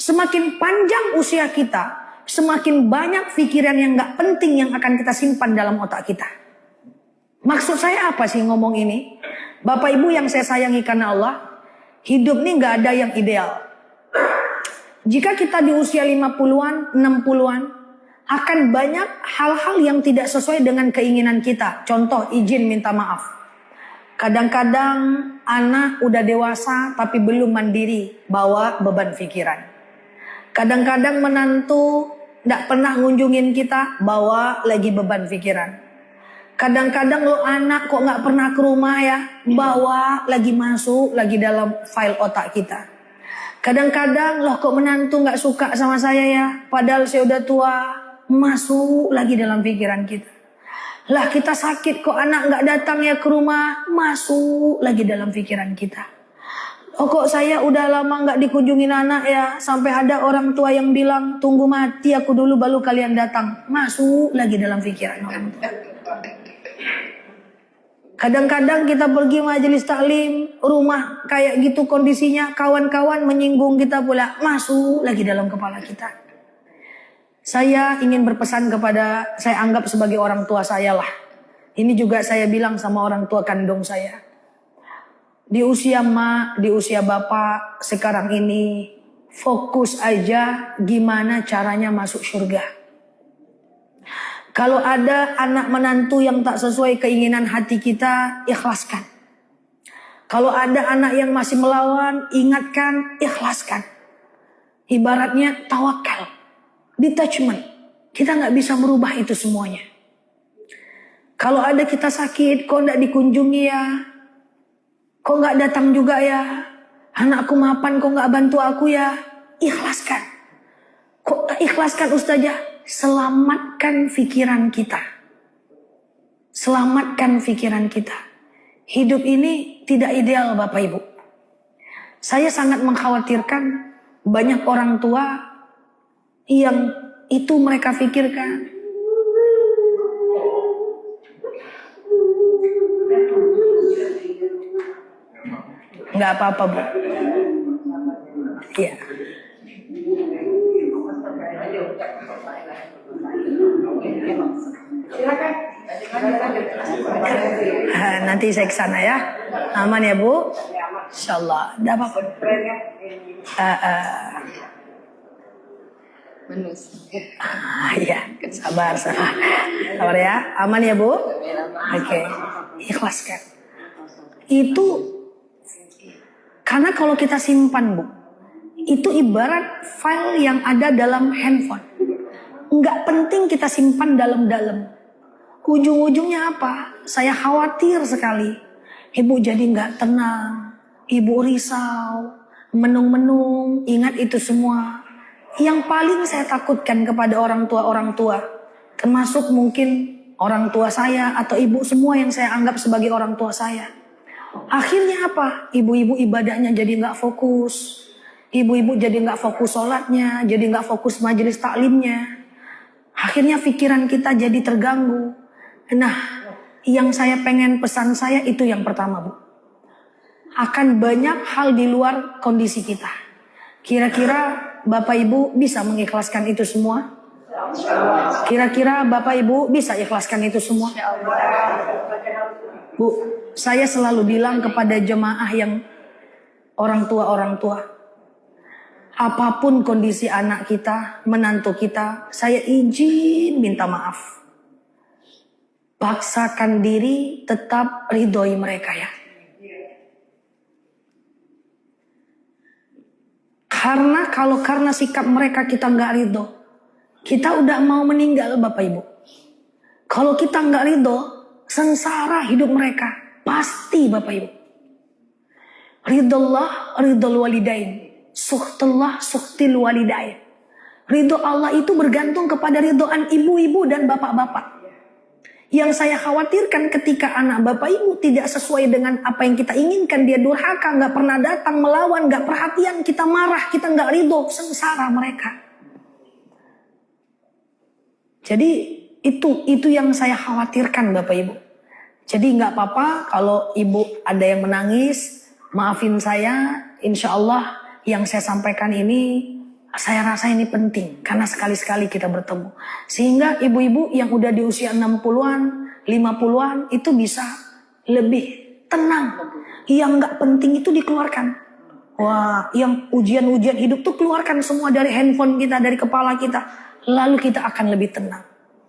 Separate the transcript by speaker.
Speaker 1: Semakin panjang usia kita, semakin banyak pikiran yang gak penting yang akan kita simpan dalam otak kita. Maksud saya apa sih ngomong ini? Bapak Ibu yang saya sayangi karena Allah, hidup ini gak ada yang ideal. Jika kita di usia 50-an, 60-an, akan banyak hal-hal yang tidak sesuai dengan keinginan kita. Contoh, izin minta maaf. Kadang-kadang anak udah dewasa tapi belum mandiri, bawa beban pikiran. Kadang-kadang menantu tidak pernah ngunjungin kita, bawa lagi beban pikiran. Kadang-kadang lo anak kok gak pernah ke rumah ya, bawa lagi masuk lagi dalam file otak kita. Kadang-kadang loh kok menantu gak suka sama saya ya, padahal saya udah tua, masuk lagi dalam pikiran kita. Lah kita sakit kok anak gak datang ya ke rumah, masuk lagi dalam pikiran kita. Oh kok saya udah lama gak dikunjungin anak ya, sampai ada orang tua yang bilang tunggu mati aku dulu baru kalian datang, masuk lagi dalam pikiran orang tua. Kadang-kadang kita pergi majelis taklim, rumah kayak gitu kondisinya, kawan-kawan menyinggung kita pula, masuk lagi dalam kepala kita. Saya ingin berpesan kepada, saya anggap sebagai orang tua saya lah. Ini juga saya bilang sama orang tua kandung saya. Di usia mak, di usia bapak sekarang ini, fokus aja gimana caranya masuk surga. Kalau ada anak menantu yang tak sesuai keinginan hati kita, ikhlaskan. Kalau ada anak yang masih melawan, ingatkan, ikhlaskan. Ibaratnya tawakal, detachment. Kita gak bisa merubah itu semuanya. Kalau ada kita sakit, kok gak dikunjungi ya? Kok gak datang juga ya? Anakku mapan, kok gak bantu aku ya? Ikhlaskan. Kok gak ikhlaskan Ustazah? Selamatkan pikiran kita. Selamatkan pikiran kita. Hidup ini tidak ideal Bapak Ibu. Saya sangat mengkhawatirkan banyak orang tua yang itu mereka pikirkan. Nggak apa-apa Bu. Iya. Nanti saya ke sana ya. Aman ya Bu? Insyaallah. Enggak apa-apa. Iya, sabar ya. Aman ya Bu? Oke. Ikhlaskan. Itu karena kalau kita simpan Bu, itu ibarat file yang ada dalam handphone. Nggak penting kita simpan dalam-dalam. Ujung-ujungnya apa? Saya khawatir sekali. Ibu jadi nggak tenang. Ibu risau. Menung-menung. Ingat itu semua. Yang paling saya takutkan kepada orang tua. Termasuk mungkin orang tua saya atau ibu semua yang saya anggap sebagai orang tua saya. Akhirnya apa? Ibu-ibu ibadahnya jadi nggak fokus. Ibu-ibu jadi nggak fokus sholatnya. Jadi nggak fokus majelis taklimnya. Akhirnya pikiran kita jadi terganggu. Nah, yang saya pengen pesan saya itu yang pertama Bu. Akan banyak hal di luar kondisi kita. Kira-kira Bapak Ibu bisa mengikhlaskan itu semua? Kira-kira Bapak Ibu bisa ikhlaskan itu semua? Bu, saya selalu bilang kepada jemaah yang orang tua. Apapun kondisi anak kita, menantu kita, saya izin minta maaf. Paksakan diri tetap ridhoi mereka ya. Karena kalau karena sikap mereka kita nggak ridho, kita udah mau meninggal Bapak Ibu. Kalau kita nggak ridho, sengsara hidup mereka pasti Bapak Ibu. Ridhollah ridhol walidain, suhtullah suhtil walidain. Ridho Allah itu bergantung kepada ridhoan ibu-ibu dan bapak-bapak. Yang saya khawatirkan ketika anak Bapak Ibu tidak sesuai dengan apa yang kita inginkan, dia durhaka, gak pernah datang, melawan, gak perhatian, kita marah, kita gak ridho, sengsara mereka. Jadi itu yang saya khawatirkan Bapak Ibu. Jadi gak apa-apa kalau ibu ada yang menangis, maafin saya, insya Allah yang saya sampaikan ini Saya rasa ini penting karena sekali-sekali kita bertemu. Sehingga ibu-ibu yang udah di usia 60-an, 50-an itu bisa lebih tenang. Yang nggak penting itu dikeluarkan. Wah, yang ujian-ujian hidup tuh keluarkan semua dari handphone kita, dari kepala kita. Lalu kita akan lebih tenang.